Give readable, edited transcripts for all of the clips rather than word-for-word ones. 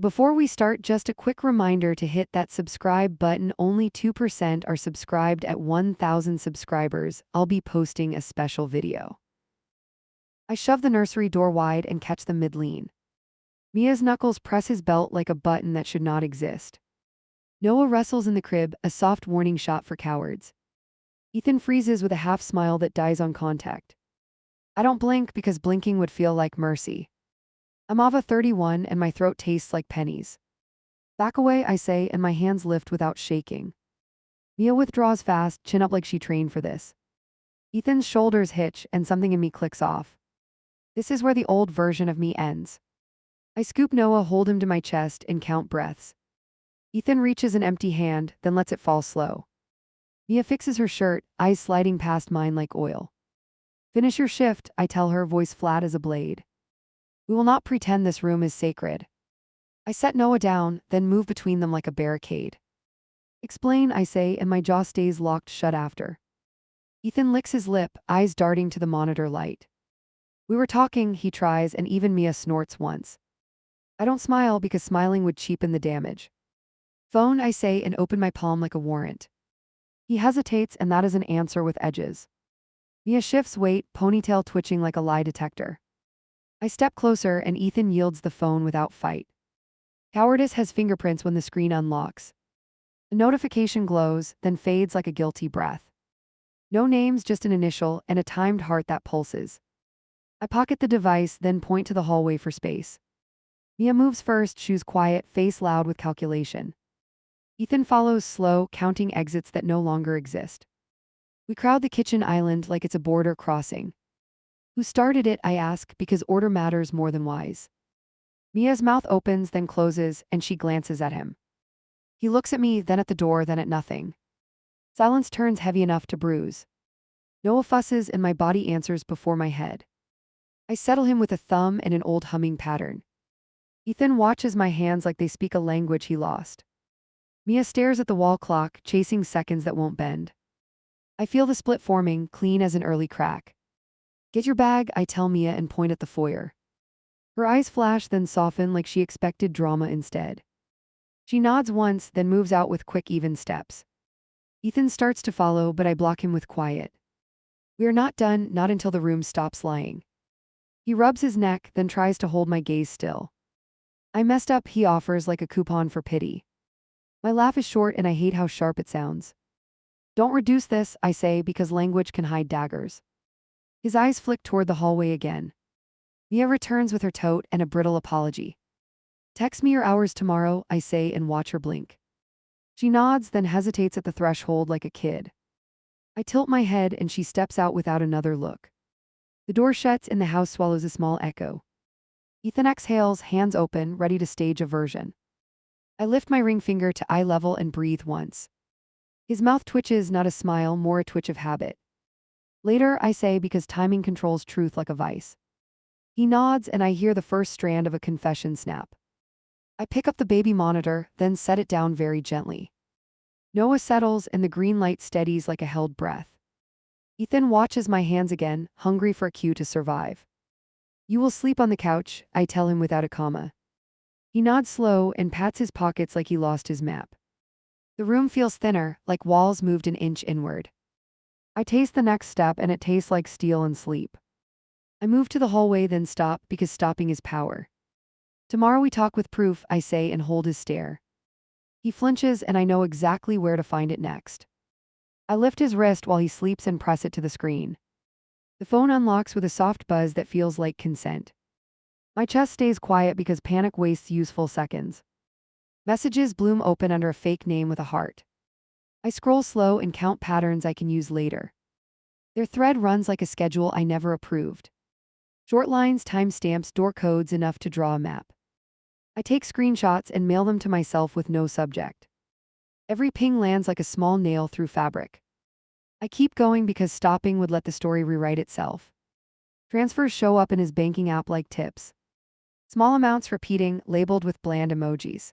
Before we start, just a quick reminder to hit that subscribe button. Only 2% are subscribed at 1,000 subscribers. I'll be posting a special video. I shove the nursery door wide and catch them mid-lean. Mia's knuckles press his belt like a button that should not exist. Noah wrestles in the crib, a soft warning shot for cowards. Ethan freezes with a half smile that dies on contact. I don't blink because blinking would feel like mercy. I'm Ava 31 and my throat tastes like pennies. Back away, I say, and my hands lift without shaking. Mia withdraws fast, chin up like she trained for this. Ethan's shoulders hitch and something in me clicks off. This is where the old version of me ends. I scoop Noah, hold him to my chest, and count breaths. Ethan reaches an empty hand, then lets it fall slow. Mia fixes her shirt, eyes sliding past mine like oil. Finish your shift, I tell her, voice flat as a blade. We will not pretend this room is sacred. I set Noah down, then move between them like a barricade. Explain, I say, and my jaw stays locked shut after. Ethan licks his lip, eyes darting to the monitor light. We were talking, he tries, and even Mia snorts once. I don't smile because smiling would cheapen the damage. Phone, I say, and open my palm like a warrant. He hesitates, and that is an answer with edges. Mia shifts weight, ponytail twitching like a lie detector. I step closer, and Ethan yields the phone without fight. Cowardice has fingerprints when the screen unlocks. A notification glows, then fades like a guilty breath. No names, just an initial, and a timed heart that pulses. I pocket the device, then point to the hallway for space. Mia moves first, shoes quiet, face loud with calculation. Ethan follows slow, counting exits that no longer exist. We crowd the kitchen island like it's a border crossing. Who started it, I ask, because order matters more than wise. Mia's mouth opens, then closes, and she glances at him. He looks at me, then at the door, then at nothing. Silence turns heavy enough to bruise. Noah fusses, and my body answers before my head. I settle him with a thumb and an old humming pattern. Ethan watches my hands like they speak a language he lost. Mia stares at the wall clock, chasing seconds that won't bend. I feel the split forming, clean as an early crack. Get your bag, I tell Mia and point at the foyer. Her eyes flash, then soften like she expected drama instead. She nods once, then moves out with quick, even steps. Ethan starts to follow, but I block him with quiet. We are not done, not until the room stops lying. He rubs his neck, then tries to hold my gaze still. I messed up, he offers like a coupon for pity. My laugh is short and I hate how sharp it sounds. Don't reduce this, I say, because language can hide daggers. His eyes flick toward the hallway again. Mia returns with her tote and a brittle apology. Text me your hours tomorrow, I say, and watch her blink. She nods, then hesitates at the threshold like a kid. I tilt my head and she steps out without another look. The door shuts and the house swallows a small echo. Ethan exhales, hands open, ready to stage a version. I lift my ring finger to eye level and breathe once. His mouth twitches, not a smile, more a twitch of habit. Later, I say, because timing controls truth like a vice. He nods and I hear the first strand of a confession snap. I pick up the baby monitor, then set it down very gently. Noah settles and the green light steadies like a held breath. Ethan watches my hands again, hungry for a cue to survive. You will sleep on the couch, I tell him without a comma. He nods slow and pats his pockets like he lost his map. The room feels thinner, like walls moved an inch inward. I taste the next step and it tastes like steel and sleep. I move to the hallway, then stop, because stopping is power. Tomorrow we talk with proof, I say, and hold his stare. He flinches and I know exactly where to find it next. I lift his wrist while he sleeps and press it to the screen. The phone unlocks with a soft buzz that feels like consent. My chest stays quiet because panic wastes useful seconds. Messages bloom open under a fake name with a heart. I scroll slow and count patterns I can use later. Their thread runs like a schedule I never approved. Short lines, timestamps, door codes, enough to draw a map. I take screenshots and mail them to myself with no subject. Every ping lands like a small nail through fabric. I keep going because stopping would let the story rewrite itself. Transfers show up in his banking app like tips. Small amounts repeating, labeled with bland emojis.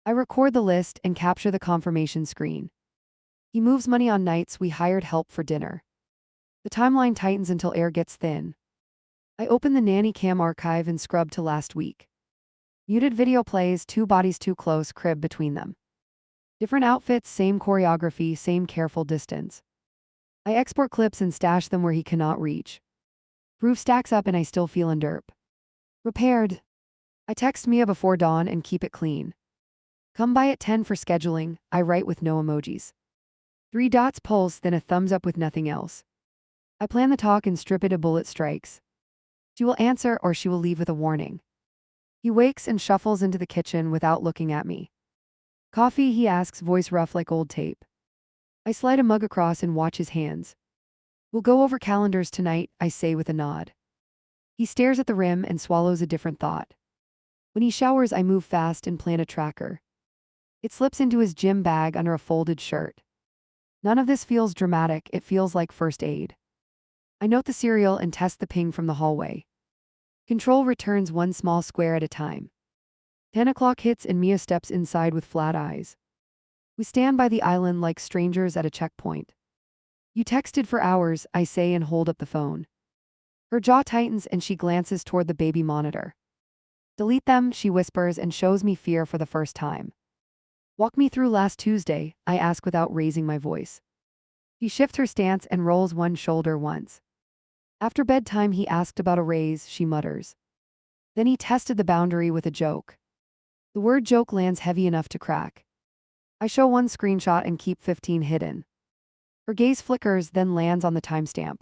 I record the list and capture the confirmation screen. He moves money on nights we hired help for dinner. The timeline tightens until air gets thin. I open the nanny cam archive and scrub to last week. Muted video plays, two bodies too close, crib between them. Different outfits, same choreography, same careful distance. I export clips and stash them where he cannot reach. Proof stacks up and I still feel derp. Repaired. I text Mia before dawn and keep it clean. Come by at 10 for scheduling, I write with no emojis. 3 dots pulse, then a thumbs up with nothing else. I plan the talk and strip it to bullet strikes. She will answer or she will leave with a warning. He wakes and shuffles into the kitchen without looking at me. Coffee, he asks, voice rough like old tape. I slide a mug across and watch his hands. We'll go over calendars tonight, I say with a nod. He stares at the rim and swallows a different thought. When he showers, I move fast and plan a tracker. It slips into his gym bag under a folded shirt. None of this feels dramatic, it feels like first aid. I note the serial and test the ping from the hallway. Control returns one small square at a time. 10 o'clock hits and Mia steps inside with flat eyes. We stand by the island like strangers at a checkpoint. You texted for hours, I say and hold up the phone. Her jaw tightens and she glances toward the baby monitor. Delete them, she whispers and shows me fear for the first time. Walk me through last Tuesday, I ask without raising my voice. She shifts her stance and rolls one shoulder once. After bedtime he asked about a raise, she mutters. Then he tested the boundary with a joke. The word joke lands heavy enough to crack. I show one screenshot and keep 15 hidden. Her gaze flickers, then lands on the timestamp.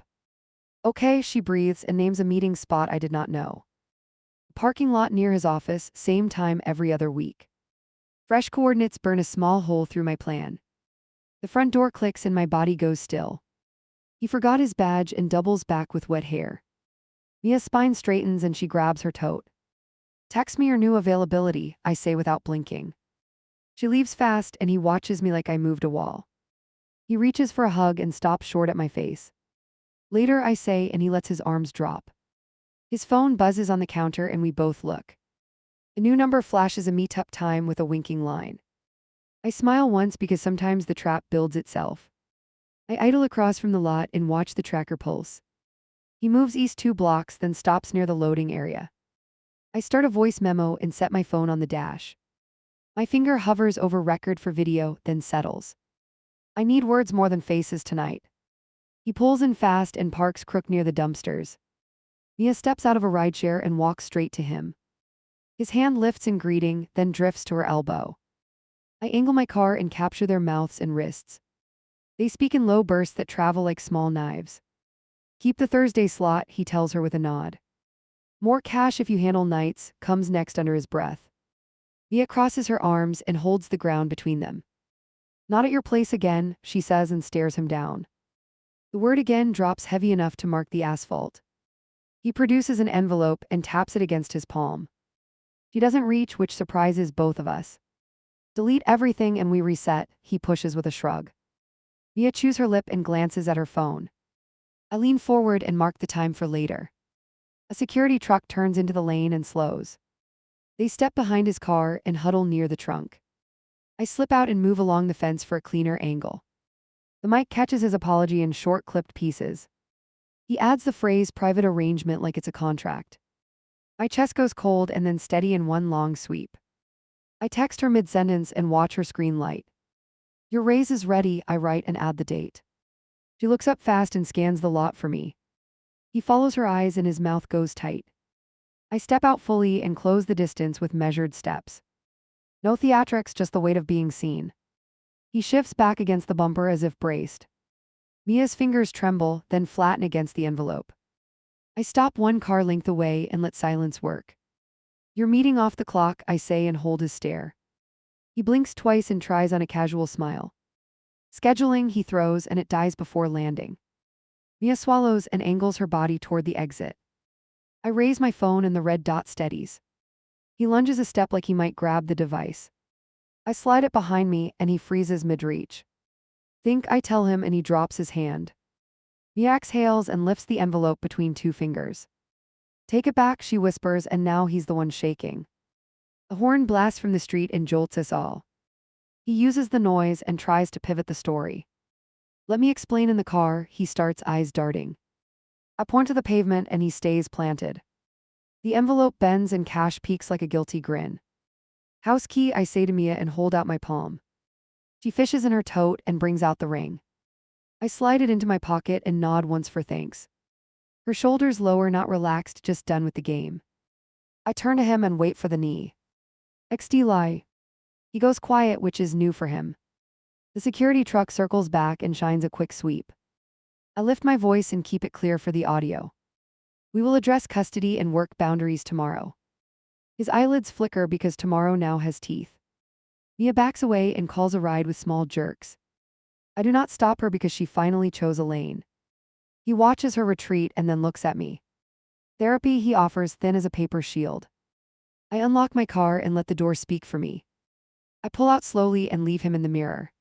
Okay, she breathes and names a meeting spot I did not know. A parking lot near his office, same time every other week. Fresh coordinates burn a small hole through my plan. The front door clicks and my body goes still. He forgot his badge and doubles back with wet hair. Mia's spine straightens and she grabs her tote. Text me your new availability, I say without blinking. She leaves fast and he watches me like I moved a wall. He reaches for a hug and stops short at my face. Later, I say, and he lets his arms drop. His phone buzzes on the counter and we both look. A new number flashes a meetup time with a winking line. I smile once because sometimes the trap builds itself. I idle across from the lot and watch the tracker pulse. He moves east 2 blocks, then stops near the loading area. I start a voice memo and set my phone on the dash. My finger hovers over record for video, then settles. I need words more than faces tonight. He pulls in fast and parks crook near the dumpsters. Mia steps out of a rideshare and walks straight to him. His hand lifts in greeting, then drifts to her elbow. I angle my car and capture their mouths and wrists. They speak in low bursts that travel like small knives. Keep the Thursday slot, he tells her with a nod. More cash if you handle nights, comes next under his breath. Mia crosses her arms and holds the ground between them. Not at your place again, she says and stares him down. The word again drops heavy enough to mark the asphalt. He produces an envelope and taps it against his palm. She doesn't reach, which surprises both of us. Delete everything and we reset, he pushes with a shrug. Mia chews her lip and glances at her phone. I lean forward and mark the time for later. A security truck turns into the lane and slows. They step behind his car and huddle near the trunk. I slip out and move along the fence for a cleaner angle. The mic catches his apology in short clipped pieces. He adds the phrase private arrangement like it's a contract. My chest goes cold and then steady in one long sweep. I text her mid-sentence and watch her screen light. Your raise is ready, I write and add the date. She looks up fast and scans the lot for me. He follows her eyes and his mouth goes tight. I step out fully and close the distance with measured steps. No theatrics, just the weight of being seen. He shifts back against the bumper as if braced. Mia's fingers tremble, then flatten against the envelope. I stop one car length away and let silence work. You're meeting off the clock, I say and hold his stare. He blinks twice and tries on a casual smile. Scheduling, he throws, and it dies before landing. Mia swallows and angles her body toward the exit. I raise my phone and the red dot steadies. He lunges a step like he might grab the device. I slide it behind me and he freezes mid-reach. Think, I tell him, and he drops his hand. Mia exhales and lifts the envelope between 2 fingers. Take it back, she whispers, and now he's the one shaking. A horn blasts from the street and jolts us all. He uses the noise and tries to pivot the story. Let me explain. In the car, he starts, eyes darting. I point to the pavement and he stays planted. The envelope bends and cash peeks like a guilty grin. House key, I say to Mia and hold out my palm. She fishes in her tote and brings out the ring. I slide it into my pocket and nod once for thanks. Her shoulders lower, not relaxed, just done with the game. I turn to him and wait for the knee. XD. He goes quiet, which is new for him. The security truck circles back and shines a quick sweep. I lift my voice and keep it clear for the audio. We will address custody and work boundaries tomorrow. His eyelids flicker because tomorrow now has teeth. Mia backs away and calls a ride with small jerks. I do not stop her because she finally chose a lane. He watches her retreat and then looks at me. Therapy, he offers, thin as a paper shield. I unlock my car and let the door speak for me. I pull out slowly and leave him in the mirror.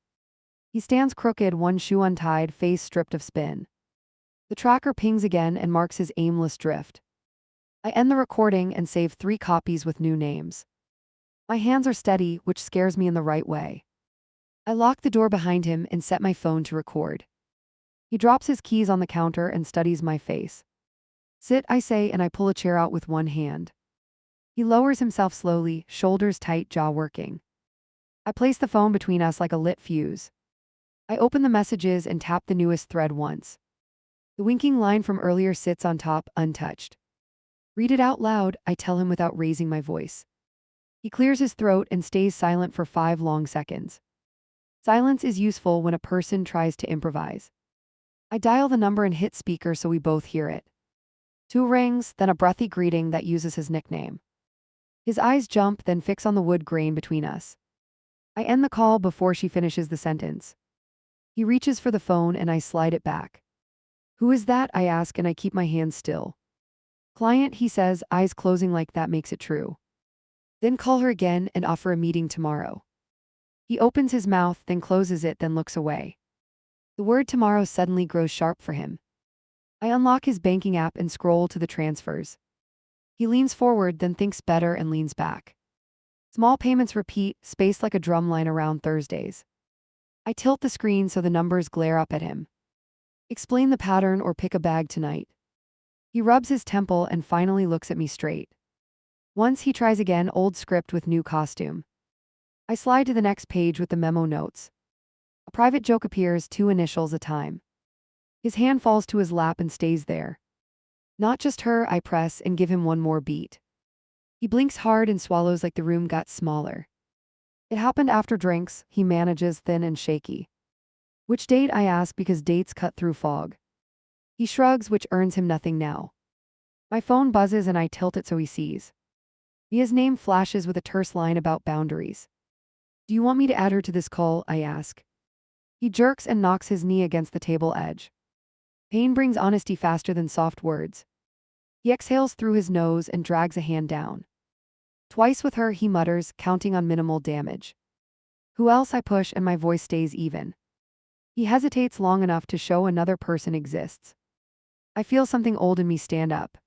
He stands crooked, one shoe untied, face stripped of spin. The tracker pings again and marks his aimless drift. I end the recording and save 3 copies with new names. My hands are steady, which scares me in the right way. I lock the door behind him and set my phone to record. He drops his keys on the counter and studies my face. Sit, I say, and I pull a chair out with one hand. He lowers himself slowly, shoulders tight, jaw working. I place the phone between us like a lit fuse. I open the messages and tap the newest thread once. The winking line from earlier sits on top, untouched. Read it out loud, I tell him without raising my voice. He clears his throat and stays silent for 5 long seconds. Silence is useful when a person tries to improvise. I dial the number and hit speaker so we both hear it. 2 rings, then a breathy greeting that uses his nickname. His eyes jump, then fix on the wood grain between us. I end the call before she finishes the sentence. He reaches for the phone and I slide it back. Who is that? I ask and I keep my hands still. Client, he says, eyes closing like that makes it true. Then call her again and offer a meeting tomorrow. He opens his mouth, then closes it, then looks away. The word tomorrow suddenly grows sharp for him. I unlock his banking app and scroll to the transfers. He leans forward, then thinks better and leans back. Small payments repeat, spaced like a drum line around Thursdays. I tilt the screen so the numbers glare up at him. Explain the pattern or pick a bag tonight. He rubs his temple and finally looks at me straight. Once he tries again, old script with new costume. I slide to the next page with the memo notes. A private joke appears, 2 initials a time. His hand falls to his lap and stays there. Not just her, I press and give him one more beat. He blinks hard and swallows like the room got smaller. It happened after drinks, he manages, thin and shaky. Which date? I ask because dates cut through fog. He shrugs, which earns him nothing now. My phone buzzes and I tilt it so he sees. Mia's name flashes with a terse line about boundaries. Do you want me to add her to this call? I ask. He jerks and knocks his knee against the table edge. Pain brings honesty faster than soft words. He exhales through his nose and drags a hand down. Twice with her, he mutters, counting on minimal damage. Who else? I push and my voice stays even. He hesitates long enough to show another person exists. I feel something old in me stand up.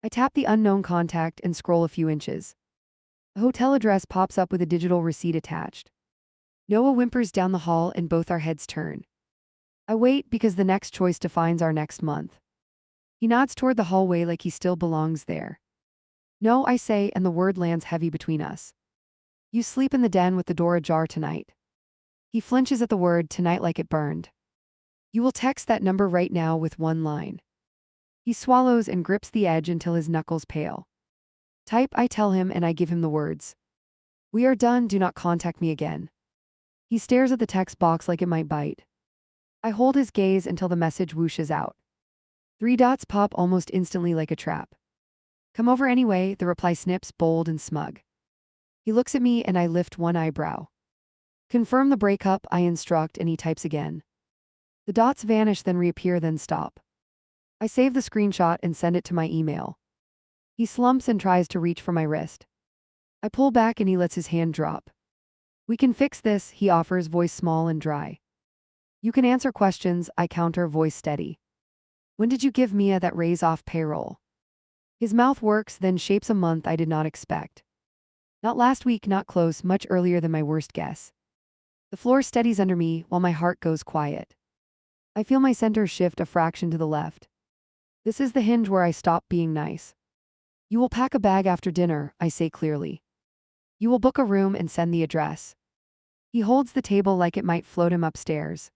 I tap the unknown contact and scroll a few inches. A hotel address pops up with a digital receipt attached. Noah whimpers down the hall and both our heads turn. I wait because the next choice defines our next month. He nods toward the hallway like he still belongs there. No, I say, and the word lands heavy between us. You sleep in the den with the door ajar tonight. He flinches at the word tonight like it burned. You will text that number right now with 1 line. He swallows and grips the edge until his knuckles pale. Type, I tell him, and I give him the words. We are done, do not contact me again. He stares at the text box like it might bite. I hold his gaze until the message whooshes out. 3 dots pop almost instantly like a trap. Come over anyway, the reply snips, bold and smug. He looks at me and I lift one eyebrow. Confirm the breakup, I instruct, and he types again. The dots vanish, then reappear, then stop. I save the screenshot and send it to my email. He slumps and tries to reach for my wrist. I pull back and he lets his hand drop. We can fix this, he offers, voice small and dry. You can answer questions, I counter, voice steady. When did you give Mia that raise off payroll? His mouth works, then shapes a month I did not expect. Not last week, not close, much earlier than my worst guess. The floor steadies under me while my heart goes quiet. I feel my center shift a fraction to the left. This is the hinge where I stop being nice. You will pack a bag after dinner, I say clearly. You will book a room and send the address. He holds the table like it might float him upstairs.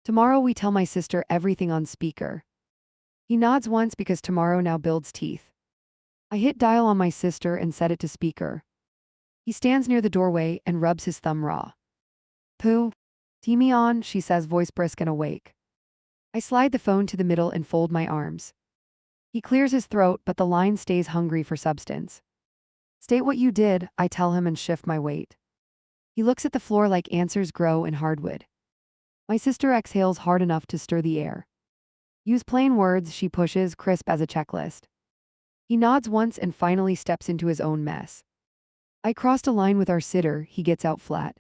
Tomorrow we tell my sister everything on speaker. He nods once because tomorrow now builds teeth. I hit dial on my sister and set it to speaker. He stands near the doorway and rubs his thumb raw. Pooh. Tee me on, she says, voice brisk and awake. I slide the phone to the middle and fold my arms. He clears his throat, but the line stays hungry for substance. State what you did, I tell him and shift my weight. He looks at the floor like answers grow in hardwood. My sister exhales hard enough to stir the air. Use plain words, she pushes, crisp as a checklist. He nods once and finally steps into his own mess. I crossed a line with our sitter, he gets out flat.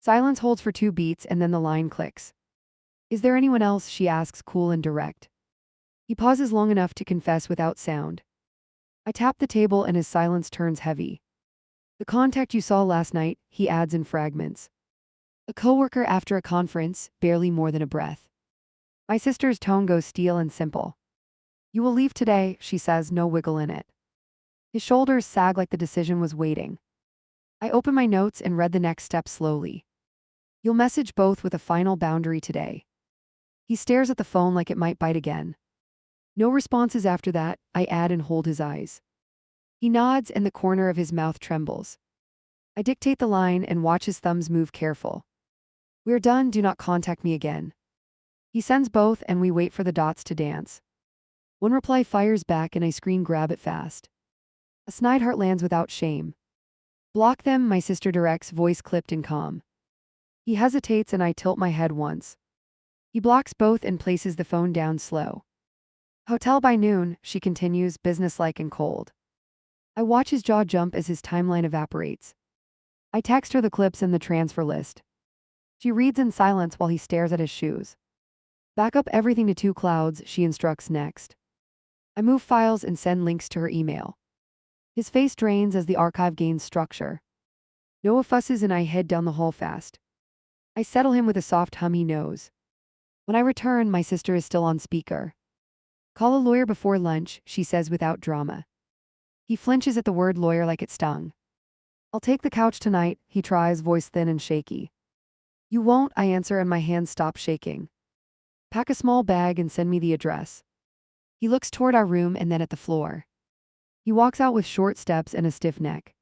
Silence holds for 2 beats and then the line clicks. Is there anyone else, she asks, cool and direct. He pauses long enough to confess without sound. I tap the table and his silence turns heavy. The contact you saw last night, he adds in fragments. A coworker after a conference, barely more than a breath. My sister's tone goes steel and simple. You will leave today, she says, no wiggle in it. His shoulders sag like the decision was waiting. I open my notes and read the next step slowly. You'll message both with a final boundary today. He stares at the phone like it might bite again. No responses after that, I add and hold his eyes. He nods and the corner of his mouth trembles. I dictate the line and watch his thumbs move careful. We're done, do not contact me again. He sends both and we wait for the dots to dance. One reply fires back and I screen grab it fast. A snide heart lands without shame. Block them, my sister directs, voice clipped and calm. He hesitates and I tilt my head once. He blocks both and places the phone down slow. Hotel by noon, she continues, businesslike and cold. I watch his jaw jump as his timeline evaporates. I text her the clips and the transfer list. She reads in silence while he stares at his shoes. Back up everything to 2 clouds, she instructs next. I move files and send links to her email. His face drains as the archive gains structure. Noah fusses and I head down the hall fast. I settle him with a soft hum he knows. When I return, my sister is still on speaker. Call a lawyer before lunch, she says without drama. He flinches at the word lawyer like it stung. I'll take the couch tonight, he tries, voice thin and shaky. You won't, I answer and my hands stop shaking. Pack a small bag and send me the address. He looks toward our room and then at the floor. He walks out with short steps and a stiff neck.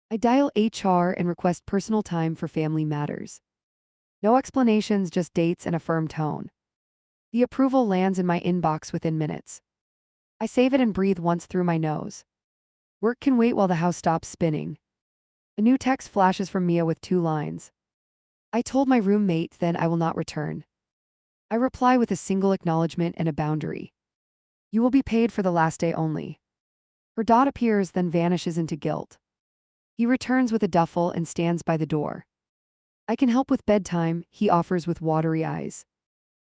I dial HR and request personal time for family matters. No explanations, just dates and a firm tone. The approval lands in my inbox within minutes. I save it and breathe once through my nose. Work can wait while the house stops spinning. A new text flashes from Mia with 2 lines. I told my roommate, then I will not return. I reply with a single acknowledgement and a boundary. You will be paid for the last day only. Her dot appears, then vanishes into guilt. He returns with a duffel and stands by the door. I can help with bedtime, he offers with watery eyes.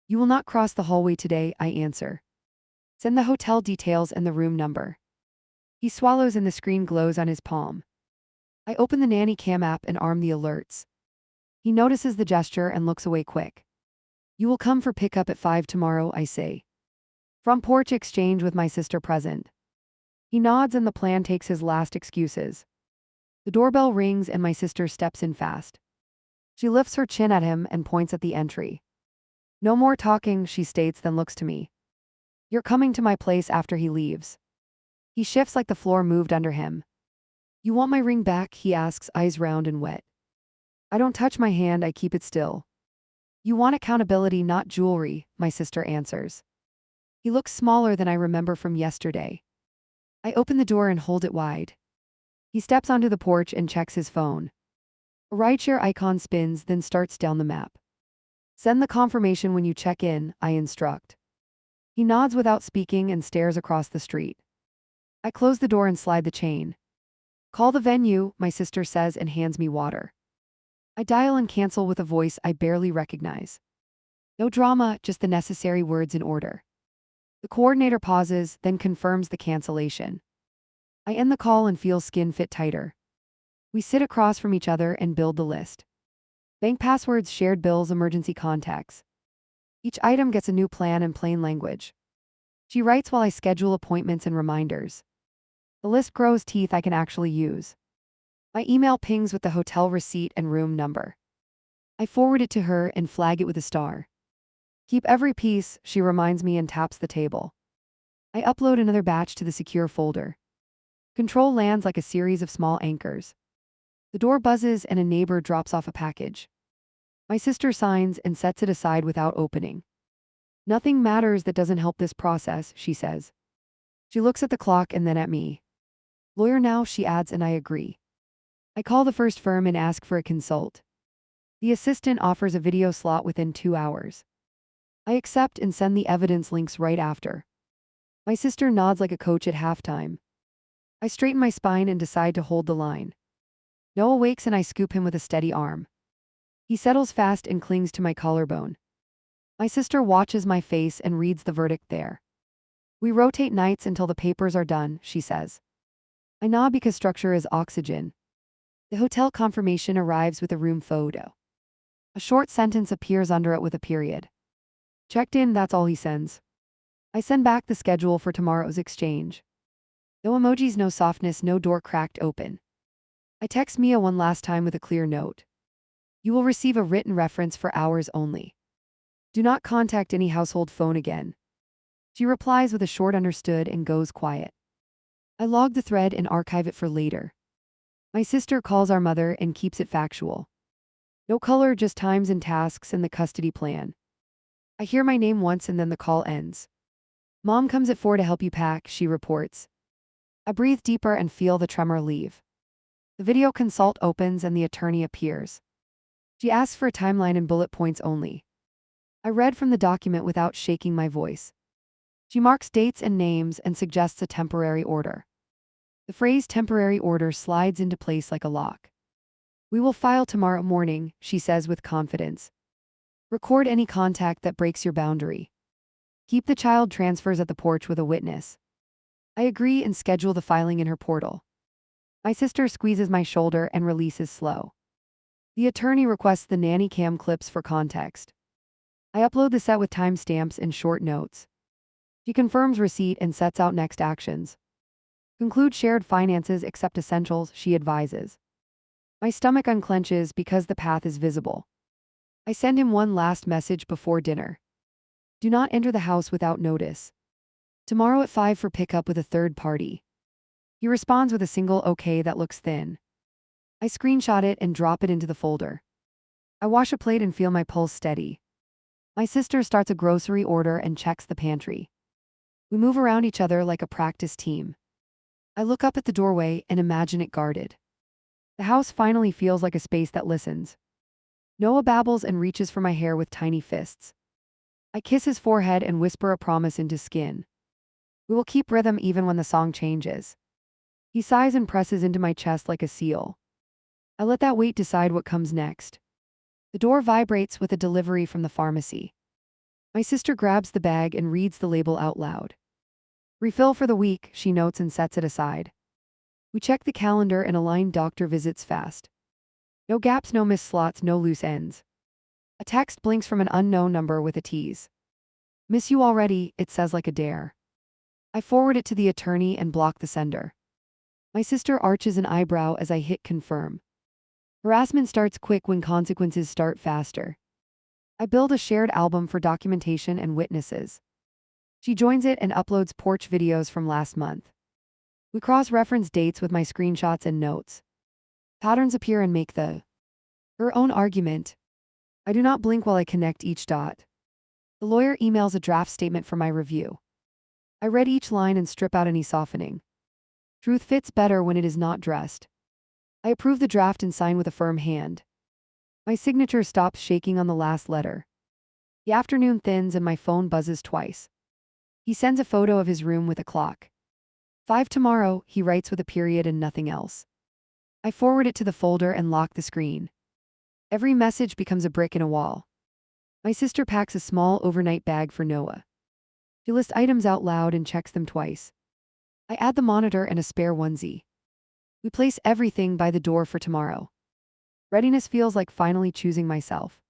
You will not cross the hallway today, I answer. Send the hotel details and the room number. He swallows and the screen glows on his palm. I open the nanny cam app and arm the alerts. He notices the gesture and looks away quick. You will come for pickup at 5 tomorrow, I say. Front porch exchange with my sister present. He nods and the plan takes his last excuses. The doorbell rings and my sister steps in fast. She lifts her chin at him and points at the entry. No more talking, she states, then looks to me. You're coming to my place after he leaves. He shifts like the floor moved under him. You want my ring back, he asks, eyes round and wet. I don't touch my hand, I keep it still. You want accountability, not jewelry, my sister answers. He looks smaller than I remember from yesterday. I open the door and hold it wide. He steps onto the porch and checks his phone. A rideshare icon spins, then starts down the map. Send the confirmation when you check in, I instruct. He nods without speaking and stares across the street. I close the door and slide the chain. Call the venue, my sister says and hands me water. I dial and cancel with a voice I barely recognize. No drama, just the necessary words in order. The coordinator pauses, then confirms the cancellation. I end the call and feel skin fit tighter. We sit across from each other and build the list. Bank passwords, shared bills, emergency contacts. Each item gets a new plan in plain language. She writes while I schedule appointments and reminders. The list grows teeth I can actually use. My email pings with the hotel receipt and room number. I forward it to her and flag it with a star. Keep every piece, she reminds me and taps the table. I upload another batch to the secure folder. Control lands like a series of small anchors. The door buzzes and a neighbor drops off a package. My sister signs and sets it aside without opening. Nothing matters that doesn't help this process, she says. She looks at the clock and then at me. Lawyer now, she adds, and I agree. I call the first firm and ask for a consult. The assistant offers a video slot within 2 hours. I accept and send the evidence links right after. My sister nods like a coach at halftime. I straighten my spine and decide to hold the line. Noah wakes and I scoop him with a steady arm. He settles fast and clings to my collarbone. My sister watches my face and reads the verdict there. We rotate nights until the papers are done, she says. I nod because structure is oxygen. The hotel confirmation arrives with a room photo. A short sentence appears under it with a period. Checked in, that's all he sends. I send back the schedule for tomorrow's exchange. No emojis, no softness, no door cracked open. I text Mia one last time with a clear note. You will receive a written reference for hours only. Do not contact any household phone again. She replies with a short understood and goes quiet. I log the thread and archive it for later. My sister calls our mother and keeps it factual. No color, just times and tasks and the custody plan. I hear my name once and then the call ends. Mom comes at 4 to help you pack, she reports. I breathe deeper and feel the tremor leave. The video consult opens and the attorney appears. She asks for a timeline and bullet points only. I read from the document without shaking my voice. She marks dates and names and suggests a temporary order. The phrase temporary order slides into place like a lock. We will file tomorrow morning, she says with confidence. Record any contact that breaks your boundary. Keep the child transfers at the porch with a witness. I agree and schedule the filing in her portal. My sister squeezes my shoulder and releases slow. The attorney requests the nanny cam clips for context. I upload the set with timestamps and short notes. She confirms receipt and sets out next actions. Conclude shared finances except essentials, she advises. My stomach unclenches because the path is visible. I send him one last message before dinner. Do not enter the house without notice. Tomorrow at 5 for pickup with a third party. He responds with a single okay that looks thin. I screenshot it and drop it into the folder. I wash a plate and feel my pulse steady. My sister starts a grocery order and checks the pantry. We move around each other like a practice team. I look up at the doorway and imagine it guarded. The house finally feels like a space that listens. Noah babbles and reaches for my hair with tiny fists. I kiss his forehead and whisper a promise into skin. We will keep rhythm even when the song changes. He sighs and presses into my chest like a seal. I let that weight decide what comes next. The door vibrates with a delivery from the pharmacy. My sister grabs the bag and reads the label out loud. Refill for the week, she notes and sets it aside. We check the calendar and align doctor visits fast. No gaps, no missed slots, no loose ends. A text blinks from an unknown number with a tease. Miss you already, it says like a dare. I forward it to the attorney and block the sender. My sister arches an eyebrow as I hit confirm. Harassment starts quick when consequences start faster. I build a shared album for documentation and witnesses. She joins it and uploads porch videos from last month. We cross-reference dates with my screenshots and notes. Patterns appear and make her own argument. I do not blink while I connect each dot. The lawyer emails a draft statement for my review. I read each line and strip out any softening. Truth fits better when it is not dressed. I approve the draft and sign with a firm hand. My signature stops shaking on the last letter. The afternoon thins and my phone buzzes twice. He sends a photo of his room with a clock. 5 tomorrow, he writes with a period and nothing else. I forward it to the folder and lock the screen. Every message becomes a brick in a wall. My sister packs a small overnight bag for Noah. She lists items out loud and checks them twice. I add the monitor and a spare onesie. We place everything by the door for tomorrow. Readiness feels like finally choosing myself.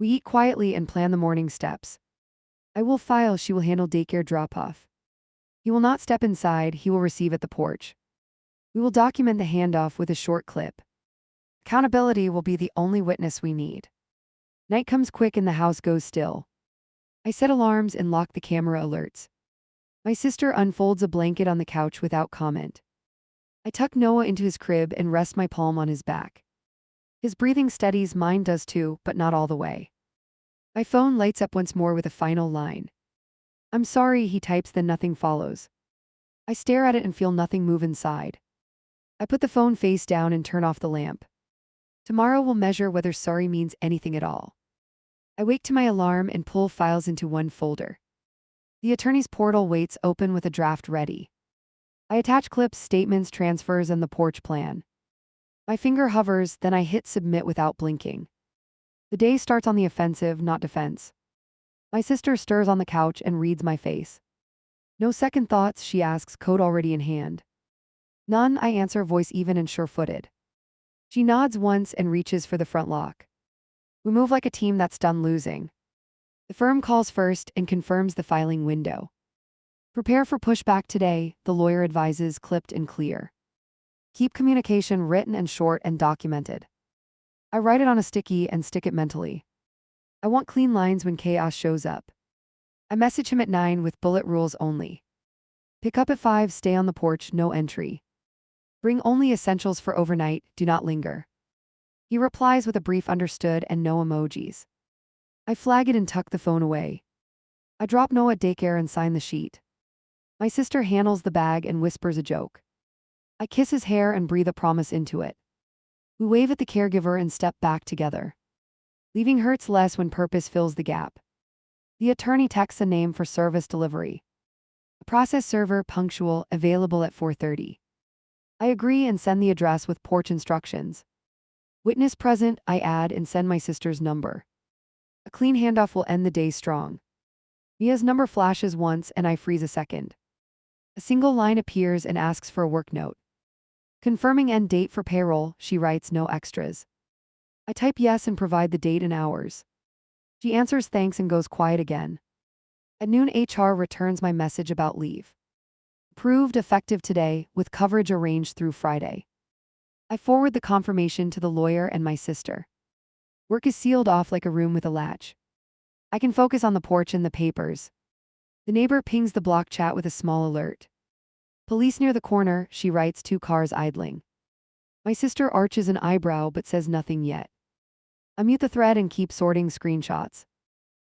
We eat quietly and plan the morning steps. I will file, she will handle daycare drop-off. He will not step inside, he will receive at the porch. We will document the handoff with a short clip. Accountability will be the only witness we need. Night comes quick and the house goes still. I set alarms and lock the camera alerts. My sister unfolds a blanket on the couch without comment. I tuck Noah into his crib and rest my palm on his back. His breathing steadies, mine does too, but not all the way. My phone lights up once more with a final line. "I'm sorry," he types, then nothing follows. I stare at it and feel nothing move inside. I put the phone face down and turn off the lamp. Tomorrow will measure whether sorry means anything at all. I wake to my alarm and pull files into one folder. The attorney's portal waits open with a draft ready. I attach clips, statements, transfers, and the porch plan. My finger hovers, then I hit submit without blinking. The day starts on the offensive, not defense. My sister stirs on the couch and reads my face. "No second thoughts?" she asks, code already in hand. "None," I answer, voice even and sure-footed. She nods once and reaches for the front lock. We move like a team that's done losing. The firm calls first and confirms the filing window. "Prepare for pushback today," the lawyer advises, clipped and clear. "Keep communication written and short and documented." I write it on a sticky and stick it mentally. I want clean lines when chaos shows up. I message him at 9 with bullet rules only. Pick up at 5, stay on the porch, no entry. Bring only essentials for overnight, do not linger. He replies with a brief understood and no emojis. I flag it and tuck the phone away. I drop Noah at daycare and sign the sheet. My sister handles the bag and whispers a joke. I kiss his hair and breathe a promise into it. We wave at the caregiver and step back together. Leaving hurts less when purpose fills the gap. The attorney texts a name for service delivery. A process server, punctual, available at 4:30. I agree and send the address with porch instructions. Witness present, I add and send my sister's number. A clean handoff will end the day strong. Mia's number flashes once and I freeze a second. A single line appears and asks for a work note. Confirming end date for payroll, she writes, no extras. I type yes and provide the date and hours. She answers thanks and goes quiet again. At noon, HR returns my message about leave. Approved, effective today, with coverage arranged through Friday. I forward the confirmation to the lawyer and my sister. Work is sealed off like a room with a latch. I can focus on the porch and the papers. The neighbor pings the block chat with a small alert. Police near the corner, she writes, 2 cars idling. My sister arches an eyebrow but says nothing yet. I mute the thread and keep sorting screenshots.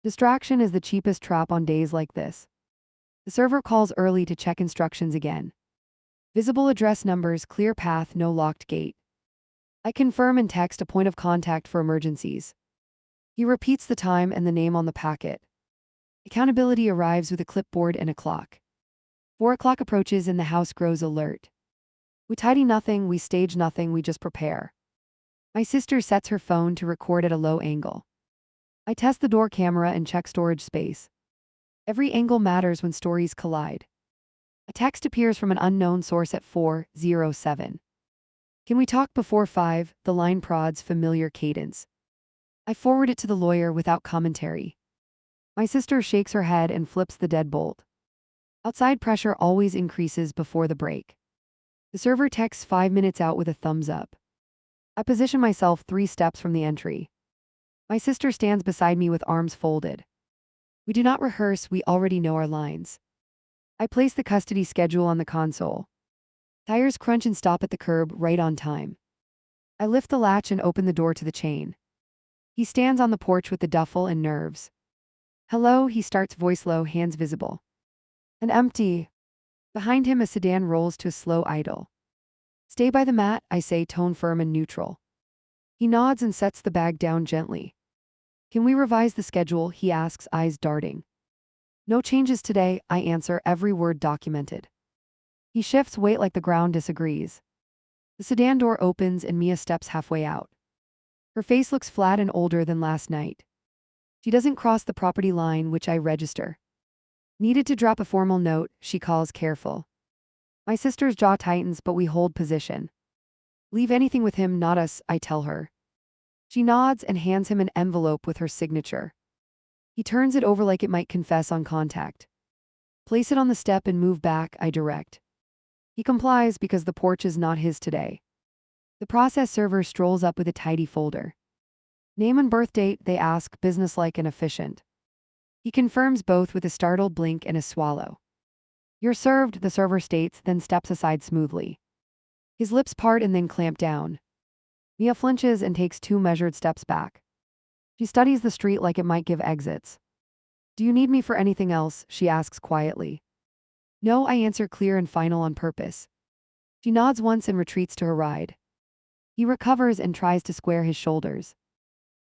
Distraction is the cheapest trap on days like this. The server calls early to check instructions again. Visible address numbers, clear path, no locked gate. I confirm and text a point of contact for emergencies. He repeats the time and the name on the packet. Accountability arrives with a clipboard and a clock. 4 o'clock approaches and the house grows alert. We tidy nothing, we stage nothing, we just prepare. My sister sets her phone to record at a low angle. I test the door camera and check storage space. Every angle matters when stories collide. A text appears from an unknown source at 4:07. Can we talk before 5? The line prods, familiar cadence. I forward it to the lawyer without commentary. My sister shakes her head and flips the deadbolt. Outside pressure always increases before the break. The server texts 5 minutes out with a thumbs up. I position myself 3 steps from the entry. My sister stands beside me with arms folded. We do not rehearse, we already know our lines. I place the custody schedule on the console. Tires crunch and stop at the curb, right on time. I lift the latch and open the door to the chain. He stands on the porch with the duffel and nerves. "Hello," he starts, voice low, hands visible. And empty. Behind him, a sedan rolls to a slow idle. "Stay by the mat," I say, tone firm and neutral. He nods and sets the bag down gently. "Can we revise the schedule?" he asks, eyes darting. "No changes today," I answer, every word documented. He shifts weight like the ground disagrees. The sedan door opens and Mia steps halfway out. Her face looks flat and older than last night. She doesn't cross the property line, which I register. "Needed to drop a formal note," she calls, careful. My sister's jaw tightens, but we hold position. "Leave anything with him, not us," I tell her. She nods and hands him an envelope with her signature. He turns it over like it might confess on contact. "Place it on the step and move back," I direct. He complies because the porch is not his today. The process server strolls up with a tidy folder. Name and birth date, they ask, businesslike and efficient. He confirms both with a startled blink and a swallow. You're served, the server states, then steps aside smoothly. His lips part and then clamp down. Mia flinches and takes 2 measured steps back. She studies the street like it might give exits. Do you need me for anything else? She asks quietly. No, I answer clear and final on purpose. She nods once and retreats to her ride. He recovers and tries to square his shoulders.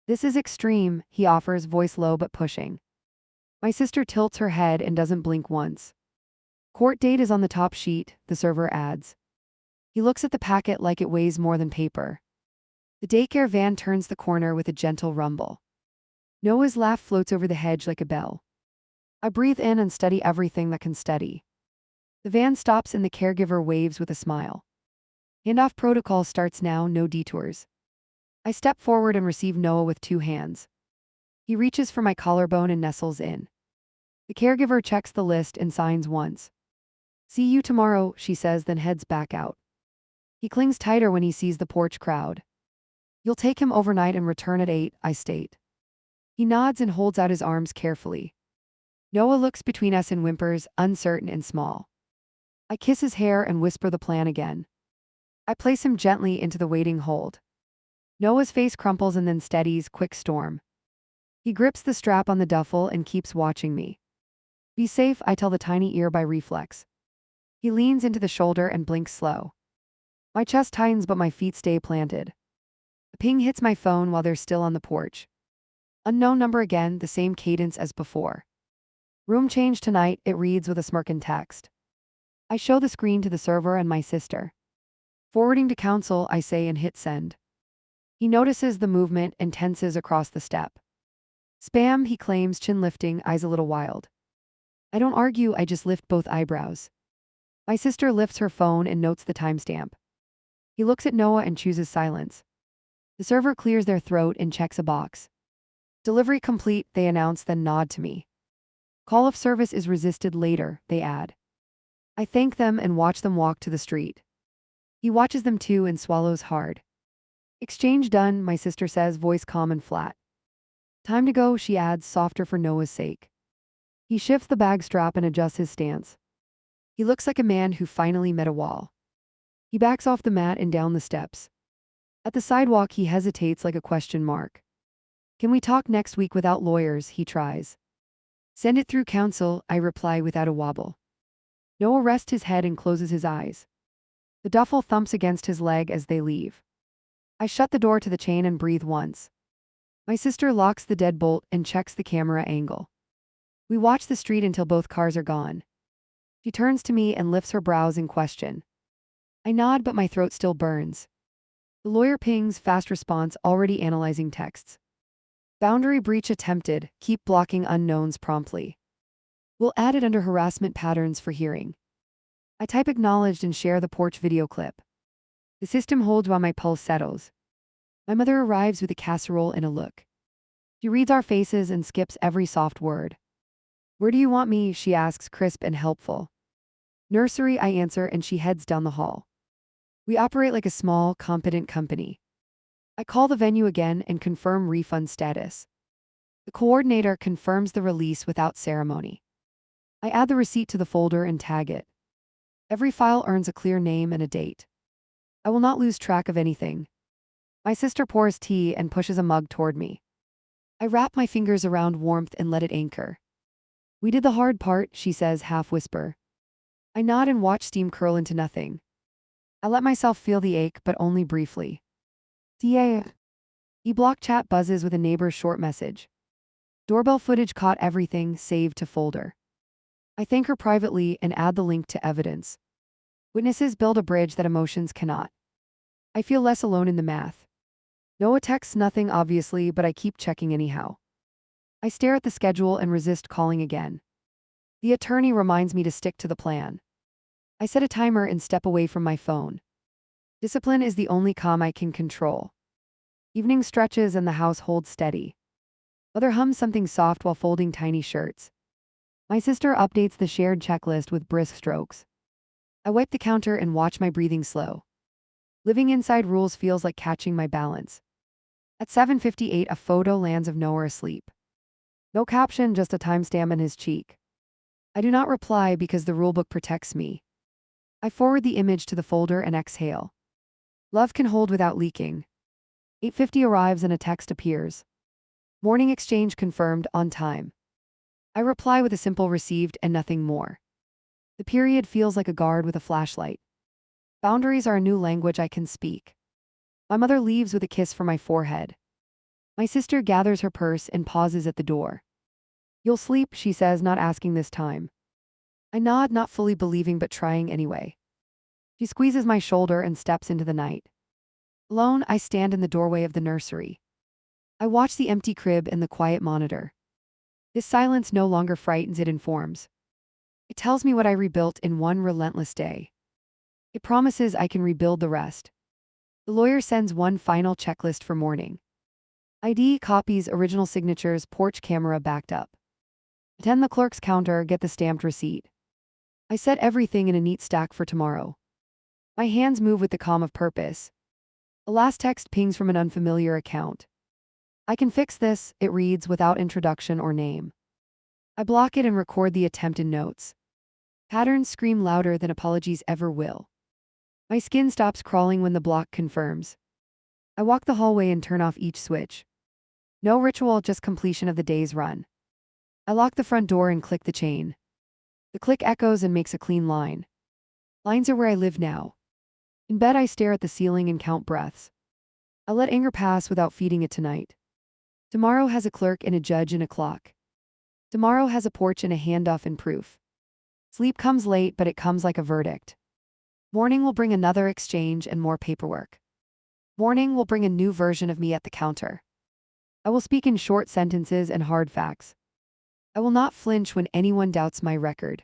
This is extreme, he offers, voice low but pushing. My sister tilts her head and doesn't blink once. Court date is on the top sheet, the server adds. He looks at the packet like it weighs more than paper. The daycare van turns the corner with a gentle rumble. Noah's laugh floats over the hedge like a bell. I breathe in and study everything that can steady. The van stops and the caregiver waves with a smile. Handoff protocol starts now, no detours. I step forward and receive Noah with 2 hands. He reaches for my collarbone and nestles in. The caregiver checks the list and signs once. See you tomorrow, she says, then heads back out. He clings tighter when he sees the porch crowd. You'll take him overnight and return at 8, I state. He nods and holds out his arms carefully. Noah looks between us and whimpers, uncertain and small. I kiss his hair and whisper the plan again. I place him gently into the waiting hold. Noah's face crumples and then steadies, quick storm. He grips the strap on the duffel and keeps watching me. Be safe, I tell the tiny ear by reflex. He leans into the shoulder and blinks slow. My chest tightens but my feet stay planted. A ping hits my phone while they're still on the porch. Unknown number again, the same cadence as before. Room change tonight, it reads with a smirk in text. I show the screen to the server and my sister. Forwarding to counsel, I say and hit send. He notices the movement and tenses across the step. Spam, he claims, chin lifting, eyes a little wild. I don't argue, I just lift both eyebrows. My sister lifts her phone and notes the timestamp. He looks at Noah and chooses silence. The server clears their throat and checks a box. Delivery complete, they announce, then nod to me. Call of service is resisted later, they add. I thank them and watch them walk to the street. He watches them too and swallows hard. Exchange done, my sister says, voice calm and flat. Time to go, she adds, softer for Noah's sake. He shifts the bag strap and adjusts his stance. He looks like a man who finally met a wall. He backs off the mat and down the steps. At the sidewalk, he hesitates like a question mark. Can we talk next week without lawyers, he tries. Send it through counsel, I reply without a wobble. Noah rests his head and closes his eyes. The duffel thumps against his leg as they leave. I shut the door to the chain and breathe once. My sister locks the deadbolt and checks the camera angle. We watch the street until both cars are gone. She turns to me and lifts her brows in question. I nod but my throat still burns. The lawyer pings, fast response, already analyzing texts. Boundary breach attempted, keep blocking unknowns promptly. We'll add it under harassment patterns for hearing. I type acknowledged and share the porch video clip. The system holds while my pulse settles. My mother arrives with a casserole and a look. She reads our faces and skips every soft word. Where do you want me? She asks, crisp and helpful. Nursery, I answer, and she heads down the hall. We operate like a small, competent company. I call the venue again and confirm refund status. The coordinator confirms the release without ceremony. I add the receipt to the folder and tag it. Every file earns a clear name and a date. I will not lose track of anything. My sister pours tea and pushes a mug toward me. I wrap my fingers around warmth and let it anchor. We did the hard part, she says, half whisper. I nod and watch steam curl into nothing. I let myself feel the ache, but only briefly. DA. E-block chat buzzes with a neighbor's short message. Doorbell footage caught everything, saved to folder. I thank her privately and add the link to evidence. Witnesses build a bridge that emotions cannot. I feel less alone in the math. Noah texts nothing obviously, but I keep checking anyhow. I stare at the schedule and resist calling again. The attorney reminds me to stick to the plan. I set a timer and step away from my phone. Discipline is the only calm I can control. Evening stretches and the house holds steady. Mother hums something soft while folding tiny shirts. My sister updates the shared checklist with brisk strokes. I wipe the counter and watch my breathing slow. Living inside rules feels like catching my balance. At 7:58, a photo lands of Noah asleep. No caption, just a timestamp in his cheek. I do not reply because the rulebook protects me. I forward the image to the folder and exhale. Love can hold without leaking. 8:50 arrives and a text appears. Morning exchange confirmed, on time. I reply with a simple received and nothing more. The period feels like a guard with a flashlight. Boundaries are a new language I can speak. My mother leaves with a kiss for my forehead. My sister gathers her purse and pauses at the door. You'll sleep, she says, not asking this time. I nod, not fully believing but trying anyway. She squeezes my shoulder and steps into the night. Alone, I stand in the doorway of the nursery. I watch the empty crib and the quiet monitor. This silence no longer frightens, it informs. It tells me what I rebuilt in one relentless day. It promises I can rebuild the rest. The lawyer sends one final checklist for morning. ID, copies, original signatures, porch camera backed up. Attend the clerk's counter, get the stamped receipt. I set everything in a neat stack for tomorrow. My hands move with the calm of purpose. A last text pings from an unfamiliar account. I can fix this, it reads, without introduction or name. I block it and record the attempt in notes. Patterns scream louder than apologies ever will. My skin stops crawling when the block confirms. I walk the hallway and turn off each switch. No ritual, just completion of the day's run. I lock the front door and click the chain. The click echoes and makes a clean line. Lines are where I live now. In bed, I stare at the ceiling and count breaths. I let anger pass without feeding it tonight. Tomorrow has a clerk and a judge and a clock. Tomorrow has a porch and a handoff and proof. Sleep comes late, but it comes like a verdict. Morning will bring another exchange and more paperwork. Morning will bring a new version of me at the counter. I will speak in short sentences and hard facts. I will not flinch when anyone doubts my record.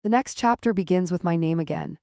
The next chapter begins with my name again.